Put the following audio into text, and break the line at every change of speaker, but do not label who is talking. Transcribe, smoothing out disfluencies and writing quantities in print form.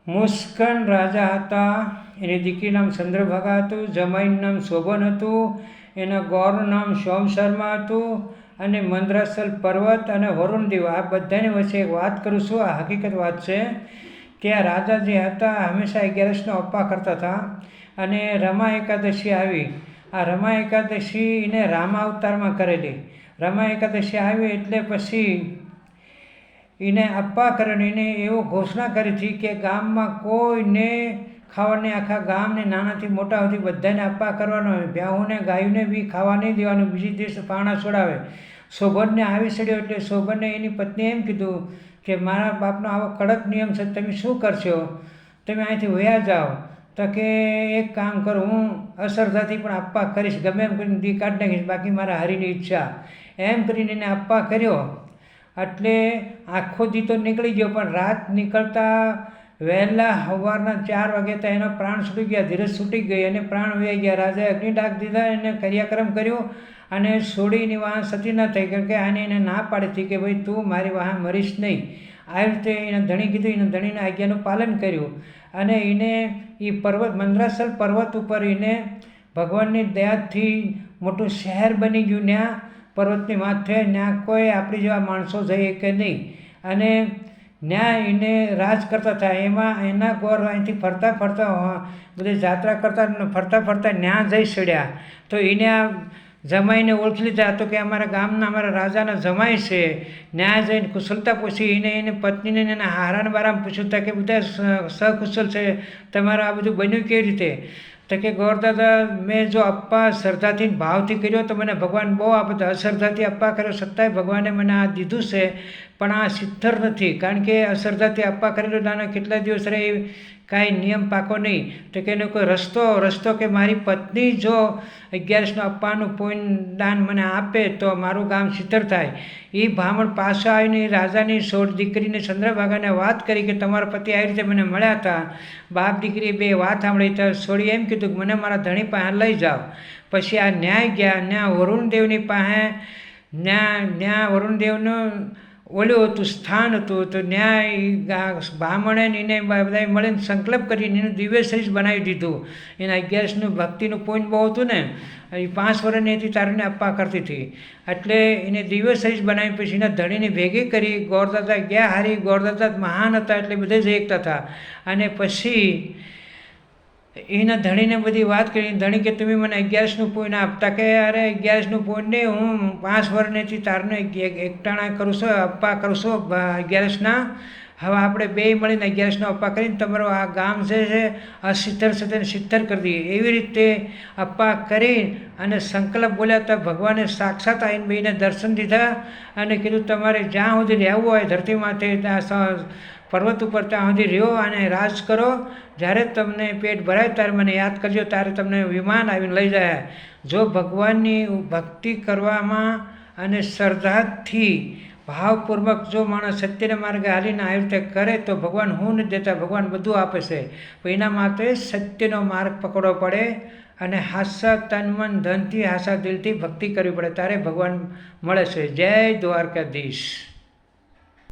મુસ્કન રાજા હતા. એની દીકરી નામ ચંદ્રભાગા હતું. જમાઈનું નામ શોભન હતું. એના ગૌરનું નામ સોમ શર્મા હતું. અને મંદ્રાસલ પર્વત અને વરુણદેવ આ બધાની વચ્ચે એક વાત કરું છું. આ હકીકત વાત છે કે આ રાજા જે હતા હંમેશા 11નો અપ્પા કરતા હતા. અને રમા એકાદશી આવી. આ રમા એકાદશી એને રામા અવતારમાં કરેલી. રમા એકાદશી આવી એટલે પછી એને અપ્પા કરીને એને એવો ઘોષણા કરી હતી કે ગામમાં કોઈને ખાવાને આખા ગામને નાનાથી મોટા સુધી બધાને અપ્પા કરવાનો હોય. ભેહુંને ગાયોને બી ખાવા નહીં દેવાનું. બીજી દિવસે પાણા છોડાવે. શોભનને આવી ચડ્યો એટલે શોભને એની પત્નીએ એમ કીધું કે મારા બાપનો આવો કડક નિયમ છે, તમે શું કરશો? તમે અહીંથી વયા જાઓ. તો કે એક કામ કરો, હું અશ્રદ્ધાથી પણ અપ્પા કરીશ, ગમે એમ કરીને દી કાઢી નાખીશ, બાકી મારા હરીની ઈચ્છા. એમ કરીને એને અપ્પા કર્યો. એટલે આખો દી તો નીકળી ગયો, પણ રાત નીકળતા વહેલા સવારના 4 વાગે તો એનો પ્રાણ છૂટી ગયા, ધીરજ છૂટી ગઈ અને પ્રાણ વહી ગયા. રાજાએ અગ્નિ ડાક દીધા, એને ક્રિયાક્રમ કર્યો અને છોડીની વાહ સતી ન થઈ, કારણ કે આને એને ના પાડી હતી કે ભાઈ તું મારી વાહ મરીશ નહીં. આવી રીતે એને ધણી કીધું. એને ધણીના આજ્ઞાનું પાલન કર્યું અને એને એ પર્વત મંદ્રાસલ પર્વત ઉપર એને ભગવાનની દયાથી મોટું શહેર બની ગયું. ત્યાં પર્વતની માથે ત્યાં કોઈ આપણી જેવા માણસો જઈએ કે નહીં. અને ત્યાં એને રાજ કરતા હતા. એમાં એના ગોર અહીંથી ફરતા ફરતા બધી જાત્રા કરતા ફરતા ફરતા ત્યાં જઈ ચડ્યા. તો એને આ જમાઈને ઓળખી લીધા. તો કે અમારા ગામના અમારા રાજાના જમાઈ છે. ન્યાય જઈને કુશળતા પૂછી. એને પત્નીને એના હારાન બારામાં પૂછ્યું હતા કે બધા સકુશલ છે, તમારે આ બધું બન્યું કેવી રીતે? તો કે ગોરદાદા, મેં જો અપ્પા શ્રદ્ધાથી ભાવથી કર્યો તો મને ભગવાન બહુ આપે. અશ્રદ્ધાથી અપ્પા કર્યો છતાંય ભગવાને મને આ દીધું છે, પણ આ સિદ્ધર નથી, કારણ કે અશ્રદ્ધાથી અપ્પા કરેલું નાના કેટલા દિવસ રહે કાંઈ નિયમ પાકો નહીં. તો કે એનો કોઈ રસ્તો કે મારી પત્ની જો 11નો અપ્પાનું પુણ્ય દાન મને આપે તો મારું ગામ સિદ્ધર થાય. એ બ્રાહ્મણ પાછા આવીને રાજાની દીકરીને ચંદ્રભાગાને વાત કરી કે તમારા પતિ આવી રીતે મને મળ્યા હતા. બાપ દીકરી બે વાત સાંભળી તો છોડી એમ કીધું કે મને મારા ધણી પાસે લઈ જાઓ. પછી આ ન્યાય ગયા. ત્યાં વરુણદેવની પાસે ત્યાં વરુણદેવનું ઓલું હતું, સ્થાન હતું. તો ન્યાય બ્રાહ્મણે એને બધા મળીને સંકલ્પ કરીને એનું દિવ્ય શરીર બનાવી દીધું. એના 11નું ભક્તિનું પુણ્ય બહુ હતું ને, એ 5 વર્ષની હતી તારીને અપ્પા કરતી હતી. એટલે એને દિવ્ય શરીર બનાવી પછી એના ધણીને ભેગી કરી. ગોરદાદા ગયા હારી. ગોરદાદા મહાન હતા એટલે બધે જ એકતા હતા. અને પછી એના ધણીને બધી વાત કરી. ધણી કે તમે મને 11નું પુણ્ય આપતા. કે અરે 11નું પુણ્ય નહીં, હું 5 વર્ષની તારને એકટાણા કરું છું, અપ્પા કરું છું 11ના. હવે આપણે બે મળીને 11નો અપ્પા કરીને તમારું આ ગામ જે છે અસિદ્ધર છે તેને સિદ્ધર કરી દઈએ. એવી રીતે અપ્પા કરી અને સંકલ્પ બોલ્યા તો ભગવાને સાક્ષાત આવીને બેને દર્શન દીધા અને કીધું તમારે જ્યાં સુધી રહેવું હોય ધરતી માથે ત્યાં પર્વત ઉપર ત્યાં સુધી રહ્યો અને રાજ કરો. જ્યારે તમને પેટ ભરાય ત્યારે મને યાદ કરજો, ત્યારે તમને વિમાન આવીને લઈ જાય. જો ભગવાનની ભક્તિ કરવામાં અને શ્રદ્ધાથી ભાવપૂર્વક જો માણસ સત્યના માર્ગે હાલીને આવી રીતે કરે તો ભગવાન હું નથી દેતા, ભગવાન બધું આપે છે. પણ એના માટે સત્યનો માર્ગ પકડવો પડે અને હાસા તન મન ધનથી હાસા દિલથી ભક્તિ કરવી પડે, ત્યારે ભગવાન મળે છે. જય દ્વારકાધીશ.